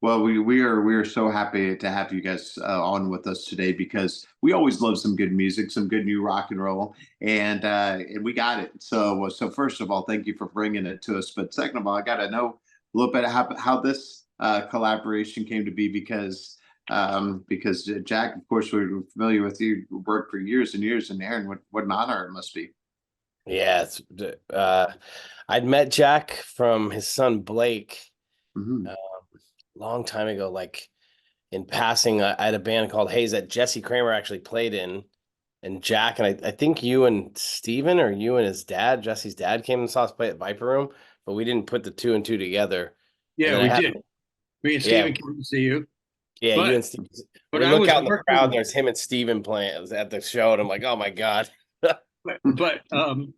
Well, we are so happy to have you guys on with us today because we always love some good music, some good new rock and roll, and we got it. So first of all, thank you for bringing it to us. But second of all, I got to know a little bit how this collaboration came to be because Jack, of course, we're familiar with you, worked for years and years, and Aaron, what an honor it must be. Yeah, I'd met Jack from his son Blake Hmm. a long time ago, like in passing. I had a band called Hayes that Jesse Kramer actually played in, and Jack and I think you and Steven or you and his dad, Jesse's dad, came and saw us play at Viper Room, but we didn't put the two and two together. And Yeah, then I we had, did. Me and yeah, Steven came to see you, yeah, you but and Steve. but We I look was out in the crowd, and working, there's him and Steven playing at the show, and I'm like, oh my God. but but um,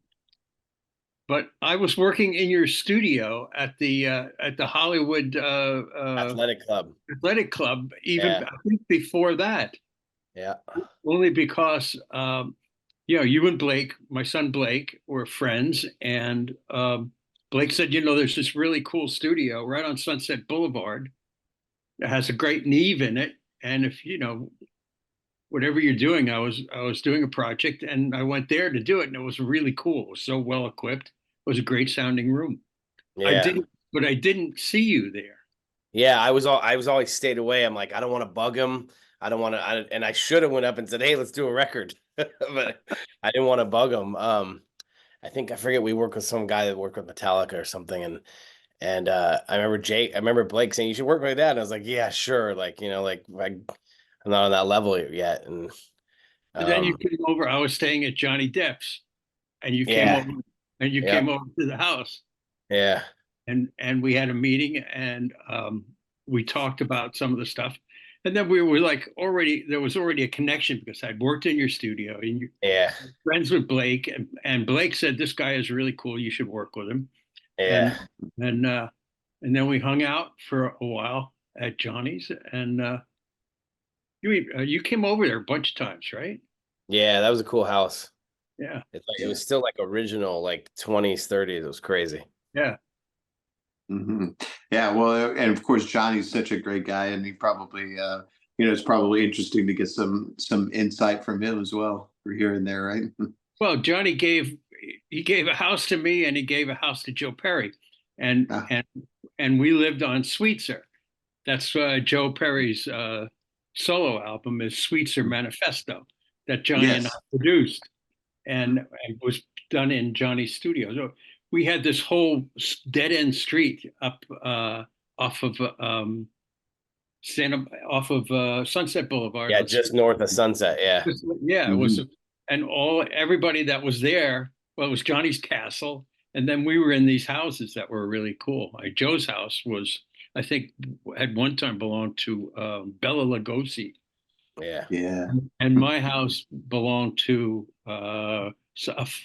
but I was working in your studio at the Hollywood Athletic Club. Athletic Club. Even Yeah, I think before that, yeah, only because you and Blake, my son Blake, were friends, and Blake said, there's this really cool studio right on Sunset Boulevard that has a great Neve in it, and if whatever you're doing, I was doing a project and I went there to do it, and it was really cool. It was so well equipped. It was a great sounding room. I yeah. didn't, but I didn't see you there. Yeah, I was always stayed away. I'm like, I don't want to bug him. I don't want to, and I should have went up and said, "Hey, let's do a record," but I didn't want to bug him. I think I forget we worked with some guy that worked with Metallica or something, and I remember Blake saying you should work like that, and I was like, yeah, sure, like I'm not on that level yet, and And then you um, came over. I was staying at Johnny Depp's, and you came yeah, over, and you yeah, came over to the house, yeah, and we had a meeting, and we talked about some of the stuff. And then we were like already there was already a connection because I'd worked in your studio and you yeah, friends with Blake, and Blake said this guy is really cool. You should work with him. yeah, And and uh, and then we hung out for a while at Johnny's, and you came over there a bunch of times, right? yeah. That was a cool house. Yeah, It's like it was still like original, like 20s, 30s. It was crazy. yeah. Hmm. Yeah, well, and of course Johnny's such a great guy, and he probably, it's probably interesting to get some insight from him as well for here and there, right? Well, Johnny gave a house to me, and he gave a house to Joe Perry, and Ah, and and we lived on Sweetser. That's Joe Perry's solo album is Sweetser Manifesto that Johnny and I yes. produced, and was done in Johnny's studio. So we had this whole dead end street up off of Sunset Boulevard. Yeah, just north of Sunset. Yeah, Yeah, it was, Hmm. and everybody that was there. Well, it was Johnny's castle, and then we were in these houses that were really cool. Like Joe's house was, I think, at one time belonged to Bela Lugosi, yeah. Yeah. and my house belonged to a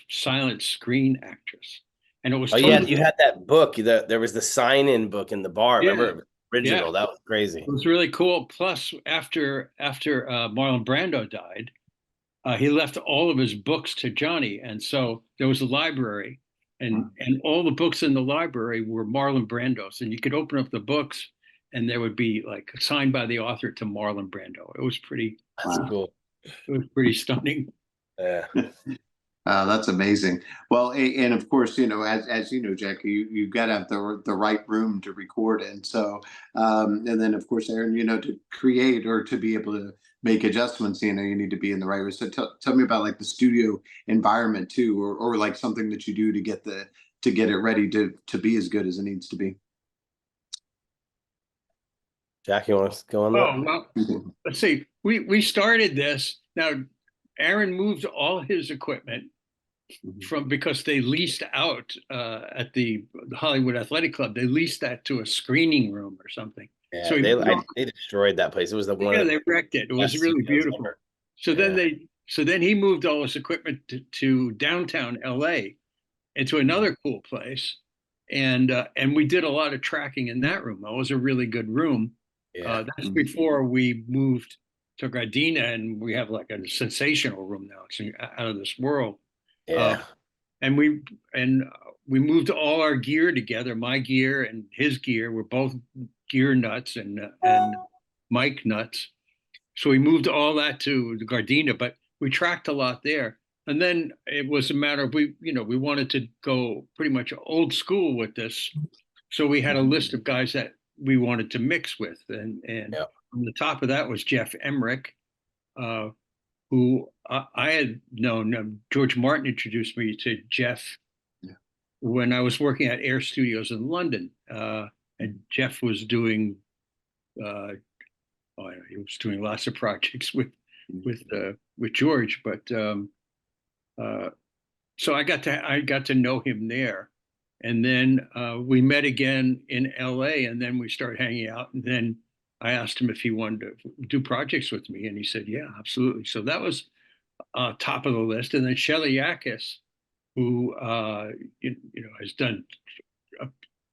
silent screen actress, and it was Oh yeah, totally, you had that book. There was the sign-in book in the bar. Remember, yeah, it was yeah, original. That was it crazy. was really cool. Plus, after Marlon Brando died, he left all of his books to Johnny, and so there was a library, and all the books in the library were Marlon Brando's, and you could open up the books, and there would be like signed by the author to Marlon Brando. That's Wow. cool. It was pretty stunning. Yeah, That's amazing. Well, and of course, as you know, Jackie, you got to have the right room to record in. So, and then of course, Aaron, to create or to be able to make adjustments, you need to be in the right room. So, tell me about like the studio environment too, or like something that you do to get it ready to be as good as it needs to be. Jack, you want to go on that? Oh well, let's see. We started this now. Aaron moved all his equipment Mhm. from because they leased out at the Hollywood Athletic Club. They leased that to a screening room or something. So Yeah, he moved all, they destroyed that place. It was the one yeah, of they the wrecked it. It was best really studios beautiful. ever. So then Yeah, he moved all his equipment to downtown LA into another cool place. And we did a lot of tracking in that room. That was a really good room. yeah, That's Mhm. before we moved to Gardena, and we have like a sensational room now. It's out of this world. Uh, yeah, and we and we moved all our gear together. My gear and his gear were both gear nuts and mic nuts. So we moved all that to the Gardena, but we tracked a lot there. And then it was a matter of we wanted to go pretty much old school with this. So we had a list of guys that we wanted to mix with. And Yeah. on the top of that was Jeff Emmerich, who I had known. George Martin introduced me to Jeff when I was working at Air Studios in London. And Jeff was doing, he was doing lots of projects with George, but so I got to know him there, and then we met again in L.A. and then we started hanging out, and then I asked him if he wanted to do projects with me, and he said, "Yeah, absolutely." So that was top of the list, and then Shelley Yakis, who has done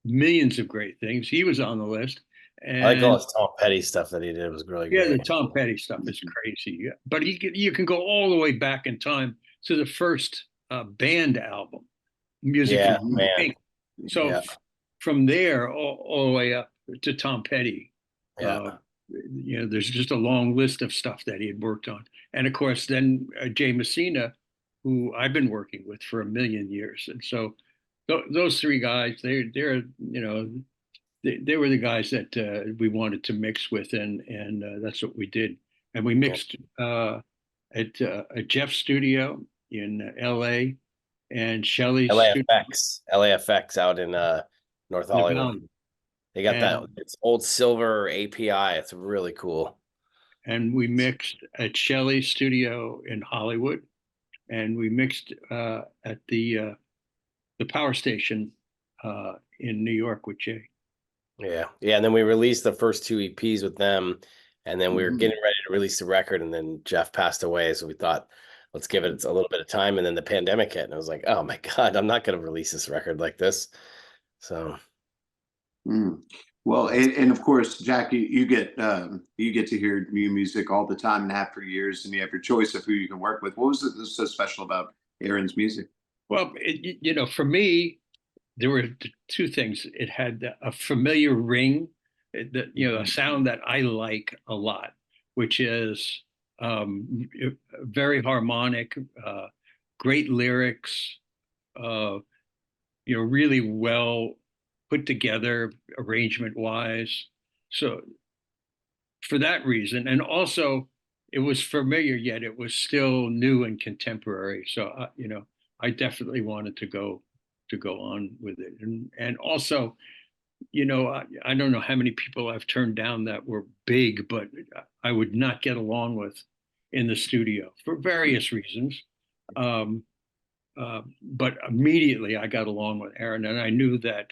millions of great things. He was on the list. And I like all his Tom Petty stuff that he did. It was really great. Yeah, the Tom Petty stuff is crazy. Yeah. But you can go all the way back in time to the first band album, Music from Pink. So from there all the way up to Tom Petty. There's just a long list of stuff that he had worked on. And of course, then Jay Messina, who I've been working with for a million years. And so those three guys, they were the guys that we wanted to mix with, and that's what we did. And we mixed at Jeff's studio in L.A. and Shelley's LAFX out in North Hollywood. They got that. It's old silver API. It's really cool. And we mixed at Shelley's studio in Hollywood, and we mixed at the Power Station in New York with Jay. Yeah. And then we released the first two EPs with them, and then we were getting ready to release the record, and then Jeff passed away, so we thought, let's give it a little bit of time. And then the pandemic hit, and I was like, oh my God, I'm not going to release this record like this. So. Well, and of course, Jack, you get to hear new music all the time and have for years, and you have your choice of who you can work with. What was it that's so special about Aaron's music? Well, for me, there were two things. It had a familiar ring, a sound that I like a lot, which is very harmonic, great lyrics, really well put together arrangement wise. So for that reason, and also it was familiar, yet it was still new and contemporary. So, I definitely wanted to go on with it. And also, I don't know how many people I've turned down that were big, but I would not get along with in the studio for various reasons. But immediately I got along with Aaron, and I knew that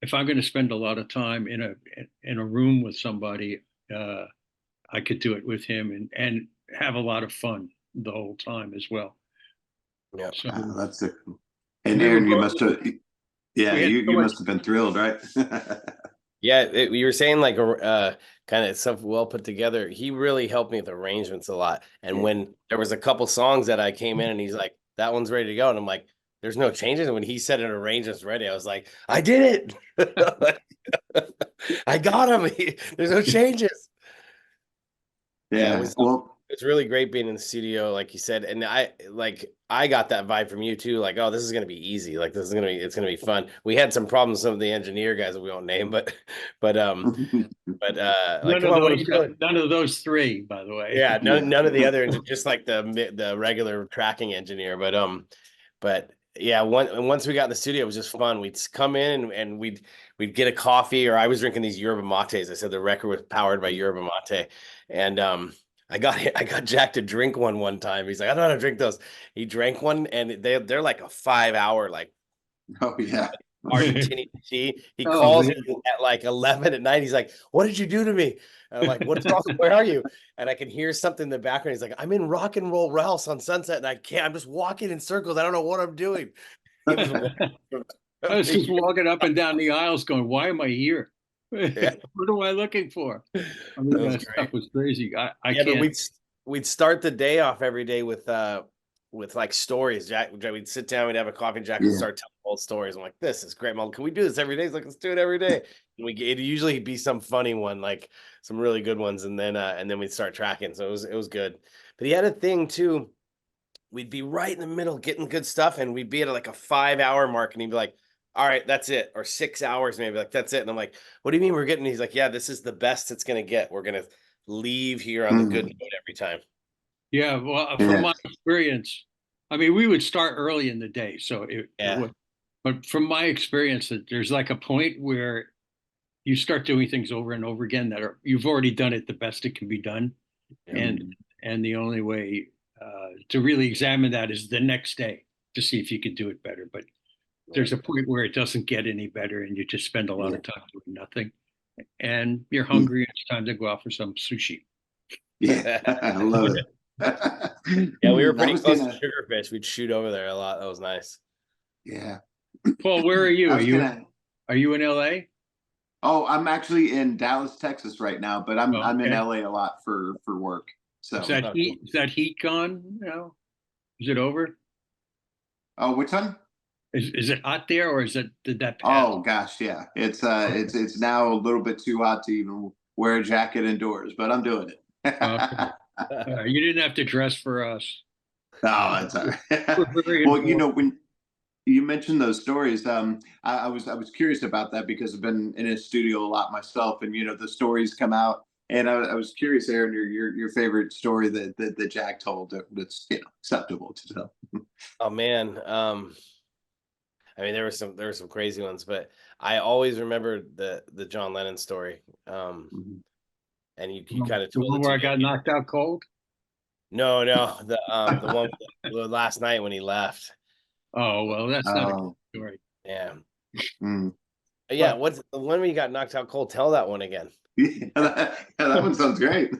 if I'm going to spend a lot of time in a room with somebody, I could do it with him and have a lot of fun the whole time as well. Yeah, so, that's it. And Aaron, you must have, you must have been thrilled, right? Yeah, you were saying like kind of stuff well put together. He really helped me with arrangements a lot. And when there was a couple songs that I came in and he's like, that one's ready to go. And I'm like, there's no changes. And when he said an arrangement's ready, I was like, I did it. I got him. There's no changes. Yeah, it's really great being in the studio, like you said. And I got that vibe from you too. Like, oh, this is gonna be easy. Like it's gonna be fun. We had some problems with some of the engineer guys that we won't name, but like, none of those three, by the way. Yeah, none of the other, just like the regular tracking engineer. But yeah, once we got in the studio, it was just fun. We'd come in and we'd get a coffee, or I was drinking these yerba mates. I said the record was powered by yerba mate, and I got Jack to drink one time. He's like, I don't know how to drink those. He drank one, and they're like a 5-hour Argentinian tea. He calls me at like 11 at night. He's like, what did you do to me? And I'm like, what's wrong? Where are you? And I can hear something in the background. He's like, I'm in Rock and Roll Ralph's on Sunset, and I'm just walking in circles. I don't know what I'm doing. I was just walking up and down the aisles going, why am I here? Yeah. What am I looking for? I mean, that stuff was crazy. I can't. But we'd start the day off every day with with like stories. We'd sit down, we'd have a coffee, and Jack would Yeah. start telling old stories. I'm like, this is great, Mom. Can we do this every day? He's like, let's do it every day. And it'd usually be some funny one, like some really good ones, and then we'd start tracking. So it was good. But he had a thing too. We'd be right in the middle getting good stuff, and we'd be at like a 5-hour mark, and he'd be like, all right, that's it. Or 6 hours, maybe, like, that's it. And I'm like, what do you mean we're getting? He's like, yeah, this is the best it's gonna get. We're gonna leave here on the good Mm. note every time. Yeah, well, from Yeah. my experience, I mean, we would start early in the day, so it Yeah. would. But from my experience, that there's like a point where you start doing things over and over again that are you've already done it the best it can be done, and Mm. the only way to really examine that is the next day to see if you could do it better. But there's a point where it doesn't get any better, and you just spend a lot Yeah. of time doing nothing, and you're Yeah. hungry. And it's time to go out for some sushi. Yeah. I love it. Yeah, we were I pretty was close to gonna, Sugarfish. We'd shoot over there a lot. That was nice. yeah. Paul, where are you? I was gonna, Are you in LA? oh, I'm actually in Dallas, Texas right now, but Oh, I'm in okay. LA a lot for work. Is So, that Oh, heat? cool. Is that heat gone now? Is it over? oh, which one? Is it hot there, or is it did that pass? Oh gosh, yeah. It's Okay. it's now a little bit too hot to even wear a jacket indoors, but I'm doing Okay. it. You didn't have to dress for us. Oh, that's all right. We're very Well, you informed. know, when you mentioned those stories, I was curious about that because I've been in a studio a lot myself, and the stories come out, and I was curious, Aaron, your favorite story that Jack told that's acceptable to tell. Oh man. I mean, there were some crazy ones, but I always remember the John Lennon story. Mhm. And you kind of The told one it where to I me. got knocked out cold. No, the one the last night when he left. Oh well, that's not a good Oh, story. Yeah. mm. Yeah, But what's the one where you got knocked out cold? Tell that one again. Yeah, that one sounds great.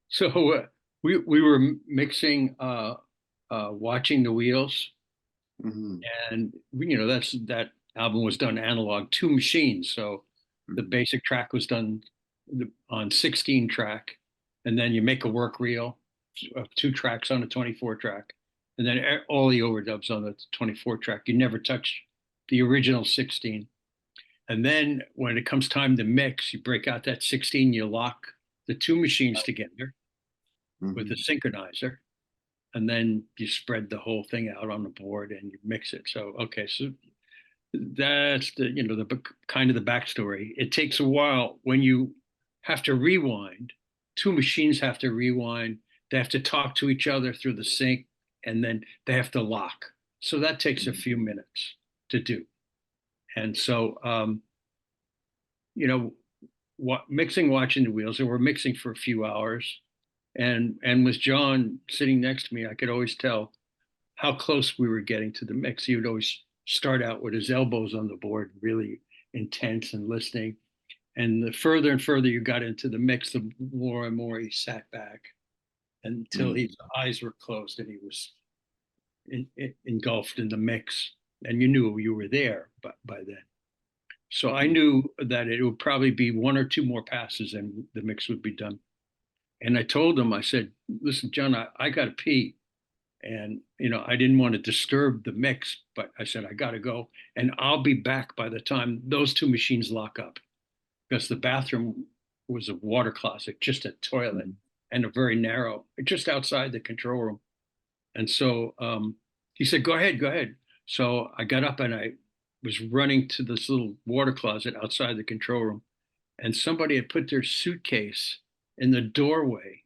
so we were mixing watching the wheels, Mhm, and that album was done analog, two machines. So the mhm, basic track was done on 16 track, and then you make a work reel of two tracks on a 24 track, and then all the overdubs on the 24 track. You never touch the original 16. And then when it comes time to mix, you break out that 16, you lock the two machines together with a mhm, synchronizer, and then you spread the whole thing out on the board and you mix it. So, okay, so that's the kind of the backstory. It takes a while when you have to rewind. Two machines have to rewind. They have to talk to each other through the sync, and then they have to lock. So that takes a mhm, few minutes to do. And so, you know, mixing, watching the wheels, and we're mixing for a few hours. And with John sitting next to me, I could always tell how close we were getting to the mix. He would always start out with his elbows on the board, really intense and listening. And the further and further you got into the mix, the more and more he sat back until mhm, his eyes were closed and he was engulfed in the mix. And you knew you were there by then. So I mhm. knew that it would probably be one or two more passes and the mix would be done. And I told him, I said, listen, John, I got to pee. And, I didn't want to disturb the mix, but I said, I got to go. And I'll be back by the time those two machines lock up because the bathroom was a water closet, just a toilet and a very narrow, just outside the control room. And so he said, go ahead, go ahead. So I got up and I was running to this little water closet outside the control room. And somebody had put their suitcase in the doorway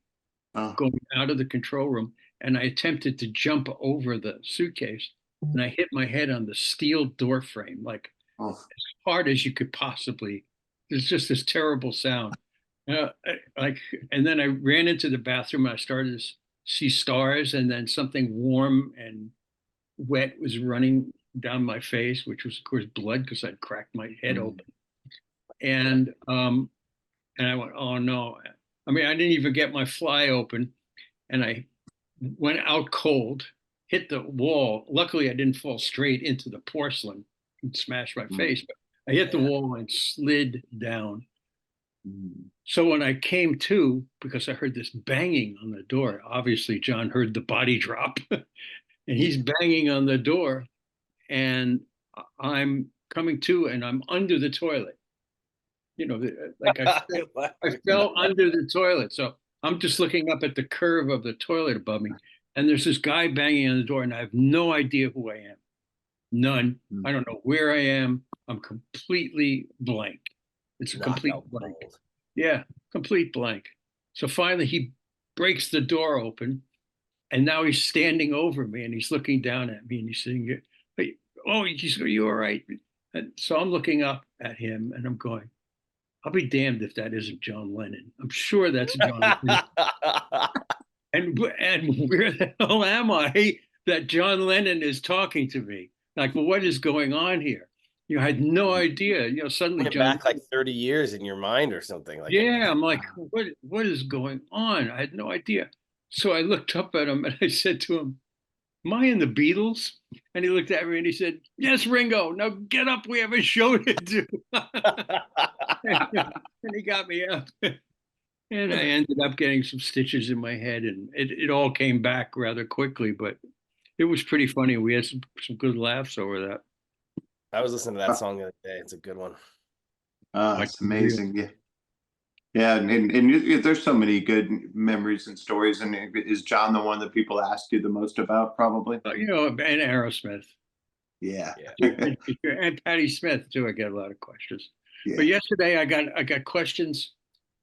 Oh, going out of the control room. And I attempted to jump over the suitcase and I hit my head on the steel door frame, like oh, as hard as you could possibly. There's just this terrible sound. Like, and then I ran into the bathroom and I started to see stars, and then something warm and wet was running down my face, which was of course blood because I'd cracked my head mhm, open. And I went, oh no. I mean, I didn't even get my fly open, and I went out cold, hit the wall. Luckily, I didn't fall straight into the porcelain and smash my mhm, face, but I hit the Yeah. wall and slid down. mhm. So when I came to, because I heard this banging on the door, obviously John heard the body drop. and he's banging on the door, and I'm coming to, and I'm under the toilet. Like I fell under the toilet. So I'm just looking up at the curve of the toilet above me, and there's this guy banging on the door, and I have no idea who I am. None. I don't know where I am. I'm completely blank. It's a complete blank. Yeah, complete blank. So finally he breaks the door open, and now he's standing over me, and he's looking down at me, and he's saying, hey, oh, are you all right? And so I'm looking up at him, and I'm going, I'll be damned if that isn't John Lennon. I'm sure that's John Lennon. And where the hell am I that John Lennon is talking to me? Like, well, what is going on here? I had no idea. Suddenly went John back like 30 years in your mind or something like yeah, I'm like, what is going on? I had no idea. So I looked up at him and I said to him, am I in the Beatles? And he looked at me and he said, yes, Ringo, now get up. We have a show to do. And he got me up. And I ended up getting some stitches in my head, and it all came back rather quickly, but it was pretty funny. We had some good laughs over that. I was listening to that song the other day. It's a good one. It's amazing. Yeah. Yeah, and there's so many good memories and stories. And is John the one that people ask you the most about, probably? And Aerosmith. Yeah. And Patti Smith too. I get a lot of questions. Yeah. But yesterday I got questions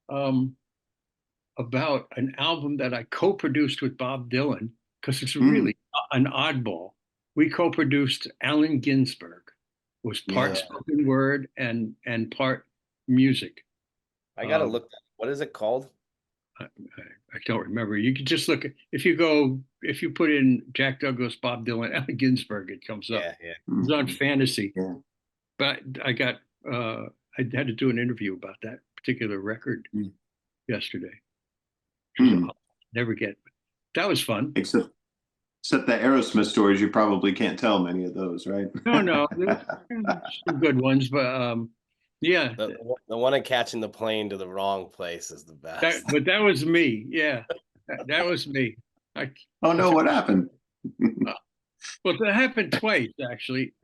about an album that I co-produced with Bob Dylan, because it's really an oddball. We co-produced Allen Ginsberg. It was part spoken word and part music. I gotta look that. What is it called? I don't remember. You can just look if you put in Jack Douglas, Bob Dylan, Allen Ginsberg, it comes up. Yeah. It's on Fantasy. Yeah. But I had to do an interview about that particular record yesterday. I'll never get. That was fun. Except the Aerosmith stories, you probably can't tell many of those, right? No, some good ones, but yeah. The one of catching the plane to the wrong place is the best. But that was me. Yeah, that was me. Oh no, what happened? Well, that happened twice actually.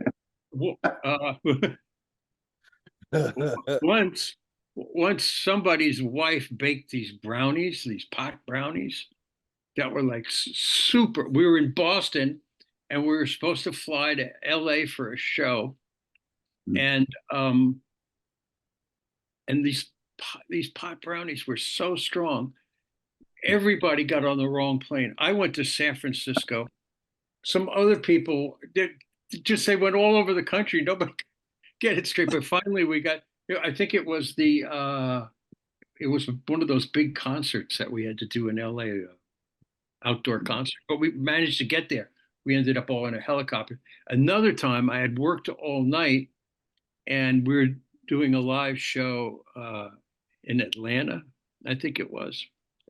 Once somebody's wife baked these brownies, these pot brownies that were like super. We were in Boston and we were supposed to fly to LA for a show. And these pot brownies were so strong. Everybody got on the wrong plane. I went to San Francisco. Some other people they went all over the country. Nobody could get it straight. But finally we got, I think it was it was one of those big concerts that we had to do in LA, outdoor concert. But we managed to get there. We ended up all in a helicopter. Another time I had worked all night and we were doing a live show in Atlanta, I think it was,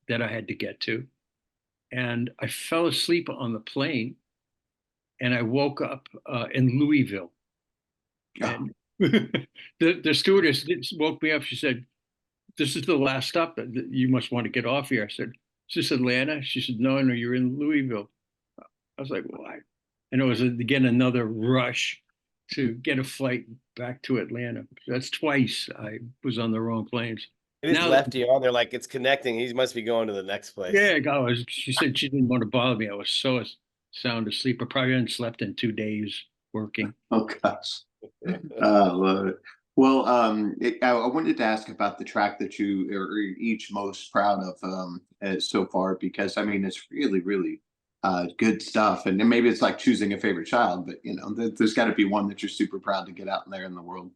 that I had to get to. And I fell asleep on the plane and I woke up in Louisville. And the stewardess woke me up. She said, this is the last stop. You must want to get off here. I said, is this Atlanta? She said, no, you're in Louisville. I was like, why? And it was, again, another rush to get a flight back to Atlanta. That's twice I was on the wrong planes. It just left you on there like it's connecting. He must be going to the next place. Yeah, she said she didn't want to bother me. I was so sound asleep. I probably hadn't slept in 2 days working. Oh gosh. I love it. Well, I wanted to ask about the track that you are each most proud of so far, because I mean it's really, really good stuff. And then maybe it's like choosing a favorite child, but there's got to be one that you're super proud to get out there in the world.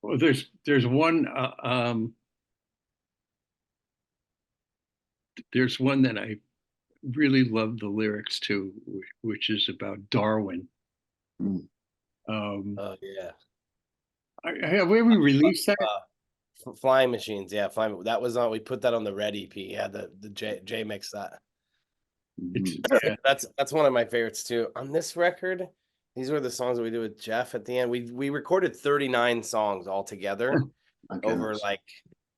Well, there's one that I really love the lyrics to, which is about Darwin. Oh yeah. Have we ever released that? Flying Machines, yeah. That was on. We put that on the Red EP. Yeah, the J mix that. That's one of my favorites too. On this record, these were the songs that we did with Jeff at the end. We recorded 39 songs all together over like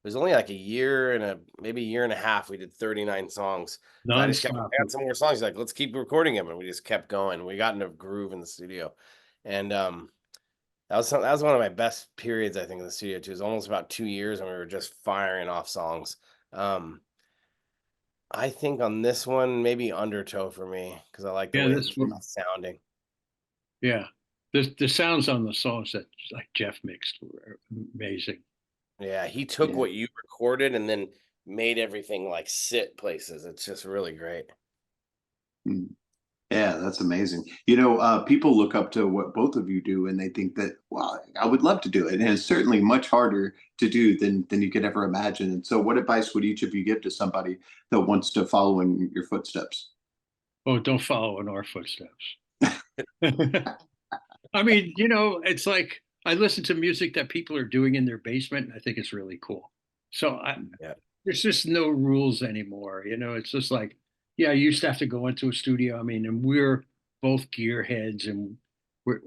was only like a year and maybe a year and a half. We did 39 songs. So I just kept, Nonstop. I had some more songs. Like, let's keep recording them, and we just kept going. We got in a groove in the studio, and that was one of my best periods, I think, in the studio too. It was almost about 2 years, and we were just firing off songs. Um, I think on this one, maybe Undertow for me, because I like the Yeah, way this one. it's sounding. Yeah, the sounds on the songs that like Jeff mixed were amazing. Yeah, he took Yeah. what you recorded and then made everything like sit places. It's just really great. Mm. Yeah, that's amazing. You know, people look up to what both of you do, and they think that, well, I would love to do it. And it's certainly much harder to do than you could ever imagine. And so, what advice would each of you give to somebody that wants to follow in your footsteps? Oh, don't follow in our footsteps. I mean, it's like I listen to music that people are doing in their basement, and I think it's really cool. So Yeah. there's just no rules anymore. It's just like, yeah, I used to have to go into a studio. I mean, and we're both gearheads, and we're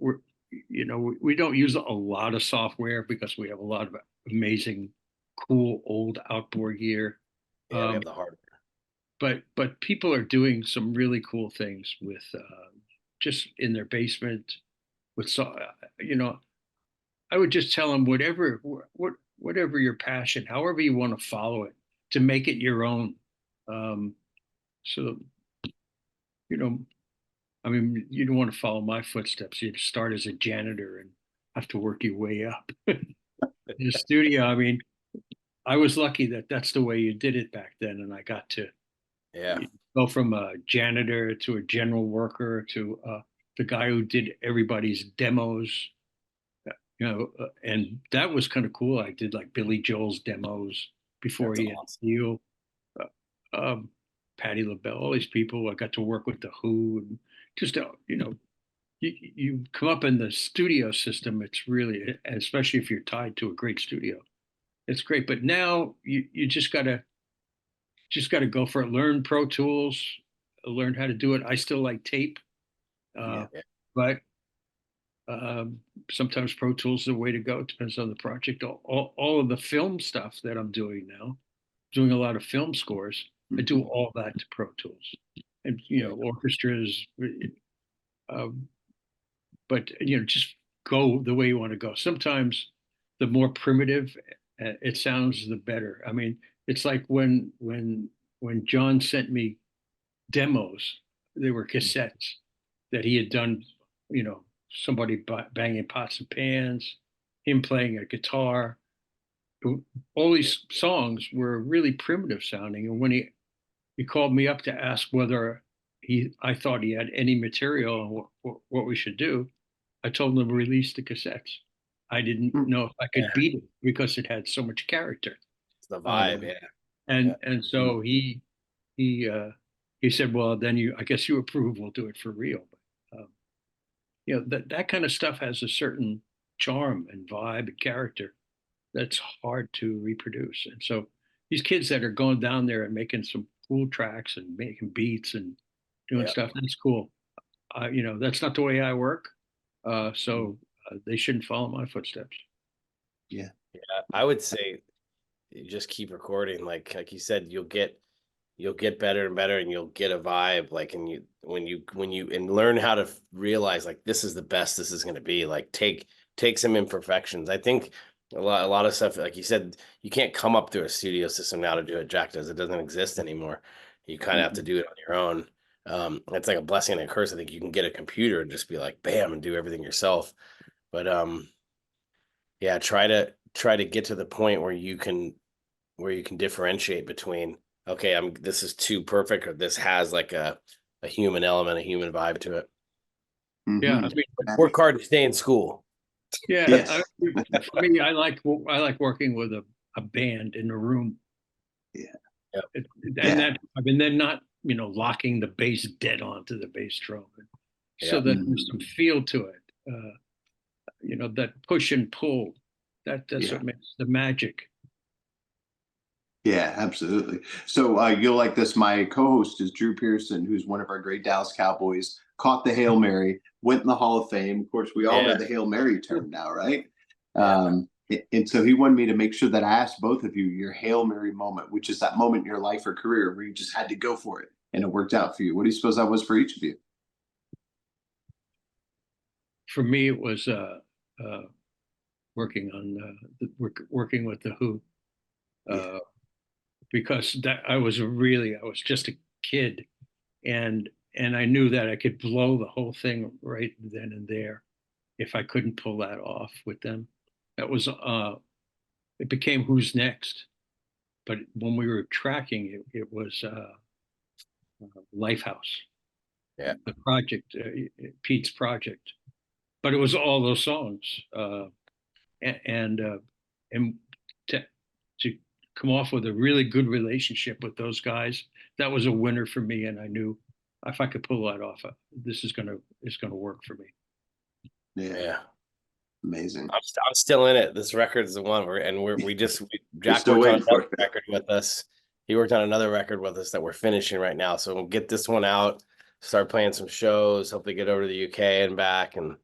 we don't use a lot of software because we have a lot of amazing, cool old outdoor gear. Yeah, we have Um, the hardware. but people are doing some really cool things with just in their basement with I would just tell them whatever your passion, however you want to follow it, to make it your own. Um, so you know, I mean, you don't want to follow my footsteps. You start as a janitor and have to work your way up in the studio. I mean, I was lucky that that's the way you did it back then, and I got to Yeah. go from a janitor to a general worker to the guy who did everybody's demos. And that was kind of cool. I did like Billy Joel's demos before That's he had awesome. Neil, um, Patti LaBelle, all these people. I got to work with the Who, and just you come up in the studio system. It's really, especially if you're tied to a great studio, it's great. But now you just gotta go for it. Learn Pro Tools, learn how to do it. I still like tape, uh, Yeah. Yeah. but Um, sometimes Pro Tools is the way to go. It depends on the project. All of the film stuff that I'm doing now, doing a lot of film scores. I do Mhm. all that to Pro Tools, and Yeah. orchestras. Um, but just go the way you want to go. Sometimes the more primitive it sounds, the better. I mean, it's like when John sent me demos, they were cassettes that he had done, somebody banging pots and pans, him playing a guitar. All these songs were really primitive sounding. And when he called me up to ask whether I thought he had any material and what we should do, I told him to release the cassettes. I didn't Mm. know if I could Yeah. beat it because it had so much character. It's the Um, vibe. Yeah. Yeah. and so he he said, well, then I guess you approve, we'll do it for real. But, that kind of stuff has a certain charm and vibe and character that's hard to reproduce. And so these kids that are going down there and making some cool tracks and making beats and doing Yeah. stuff, that's cool. That's not the way I work. So they shouldn't follow my footsteps. Yeah. Yeah. I would say you just keep recording. Like you said, you'll get better and better, and you'll get a vibe. Like, and when you and learn how to realize like this is the best this is going to be. Like take some imperfections. I think a lot of stuff, like you said, you can't come up through a studio system now to do it. Jack does. It doesn't exist anymore. You kind of have to Mhm. do it on your own. It's like a blessing and a curse. I think you can get a computer and just be like bam and do everything yourself. But yeah, try to get to the point where you can differentiate between, okay, this is too perfect, or this has like a human element, a human vibe to it. Yeah, I Mhm. mean, Work hard to stay in school. yeah. Yes. For me, I like working with a band in a room. Yeah. And Yeah. that I mean they're not locking the bass dead onto the bass drum, so Yeah. that there's some Mhm. feel to it. That push and pull. That's Yeah. what makes the magic. Yeah, absolutely. So you'll like this. My co-host is Drew Pearson, who's one of our great Dallas Cowboys. Caught the Hail Mary, went in the Hall of Fame. Of course, we all know Yeah. the Hail Mary term now, right? Yeah. Um, And so he wanted me to make sure that I asked both of you your Hail Mary moment, which is that moment in your life or career where you just had to go for it and it worked out for you. What do you suppose that was for each of you? For me, it was working on working with the Who, Yeah. because that I was just a kid, and I knew that I could blow the whole thing right then and there if I couldn't pull that off with them. That was it became Who's Next, but when we were tracking it, it was Lifehouse, Yeah. the project, Pete's project. But it was all those songs, and and to to come off with a really good relationship with those guys, that was a winner for me. And I knew if I could pull that off, this is gonna work for me. Yeah. Yeah. Amazing. I'm still in it. This record is the one You're Jack still worked on waiting for another it. record with us. He worked on another record with us that we're finishing right now. So we'll get this one out, start playing some shows, hopefully get over to the UK and back, and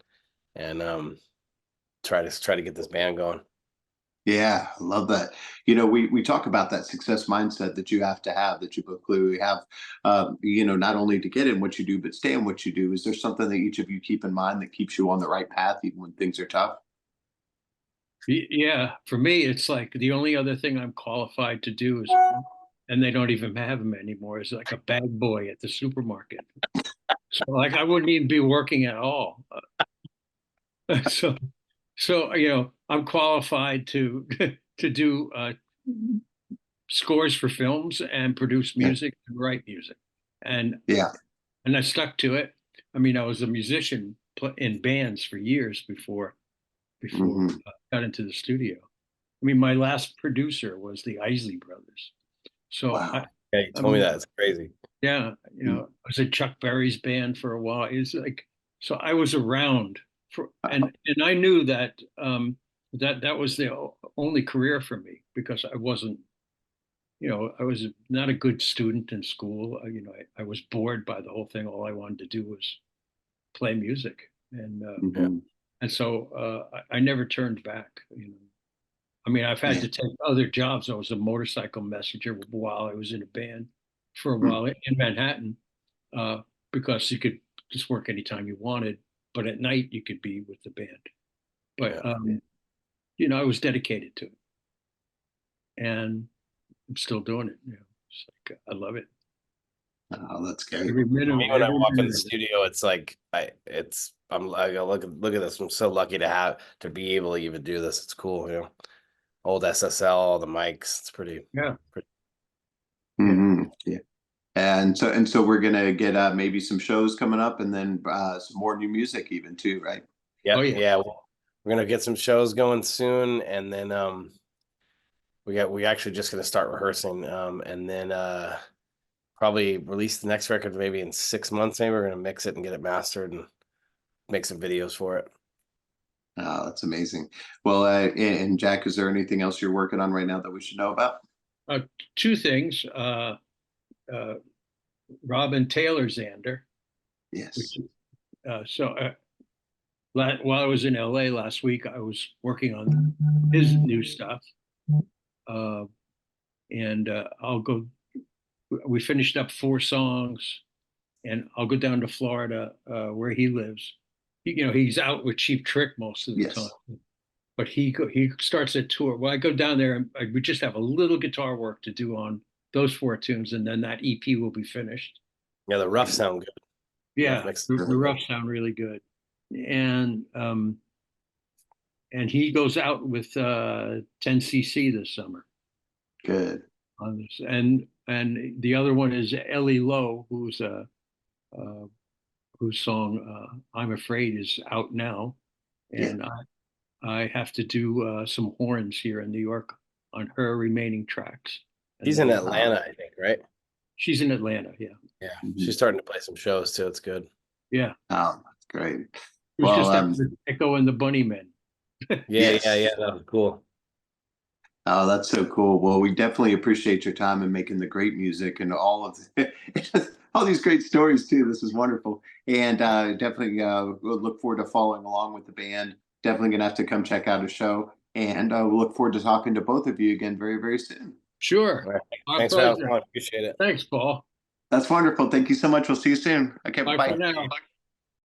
try to get this band going. Yeah, I love that. You know, we talk about that success mindset that you have to have, that you both clearly have, you know, not only to get in what you do, but stay in what you do. Is there something that each of you keep in mind that keeps you on the right path, even when things are tough? Yeah, for me, it's like the only other thing I'm qualified to do is, and they don't even have them anymore, is like a bag boy at the supermarket. So like I wouldn't even be working at all. So I'm qualified to to do scores for films and produce Yeah. music and write music, and Yeah. I stuck to it. I mean, I was a musician in bands for years before Hmm. I got into the studio. I mean, my last producer was the Isley Brothers. So Wow. Yeah, you I told me mean, that. It's crazy. yeah, I was in Chuck Berry's band for a while. It's like, so I was around for, and I knew that that was the only career for me because I wasn't, I was not a good student in school. I was bored by the whole thing. All I wanted to do was play music, Yeah. Hmm. and so I never turned back. I mean, I've had Yeah. to take other jobs. I was a motorcycle messenger while I was in a band for a Mm. while in Manhattan, uh, because you could just work anytime you wanted, but at night you could be with the band. But Yeah. I was dedicated to it, and I'm still doing it. It's like I love it. Oh, that's great. Every For me, minute, when I every walk in the minute of it. studio, it's like I'm like, look at this. I'm so lucky to be able to even do this. It's cool, Old SSL, all the mics. It's Yeah, pretty. yeah. Hmm. Yeah. And so we're gonna get maybe some shows coming up, and then some more new music even too, right? Oh Yep. yeah. Yeah. We're gonna get some shows going soon, and then we actually just gonna start rehearsing, and then probably release the next record maybe in 6 months. Maybe we're gonna mix it and get it mastered and make some videos for it. Oh, that's amazing. Well, and Jack, is there anything else you're working on right now that we should know about? Uh, Two things. Uh, Robin Taylor Zander, Yes. which while I was in LA last week, I was working on his new stuff, uh, and I'll go. We finished up 4 songs, and I'll go down to Florida, where he lives. He's out with Cheap Trick most of the time, Yes. but he starts a tour. Well, I go down there and we just have a little guitar work to do on those 4 tunes, and then that EP will be finished. Yeah, the rough sound good. Rough Yeah, mix is the really good. rough sound really good, and he goes out with 10cc this summer Good. on this, and the other one is Ellie Lowe, uh, whose song "I'm Afraid" is out now, Yeah. and I have to do some horns here in New York on her remaining tracks, and He's in then Atlanta, I think, right? she's in Atlanta. Yeah, Yeah, Mhm. she's starting to play some shows too. It's good. yeah. Oh, that's great. It was Well, just after Echo and the Bunnymen. Yeah. yes. That was cool. Oh, that's so cool. Well, we definitely appreciate your time and making the great music and all of all these great stories too. This is wonderful, and definitely we'll look forward to following along with the band. Definitely gonna have to come check out a show. And we'll look forward to talking to both of you again very, very soon. Sure. All right. My Thanks for having pleasure. me on. Appreciate it. Thanks, Paul. That's wonderful. Thank you so much. We'll see you soon. Okay, Bye bye. for now.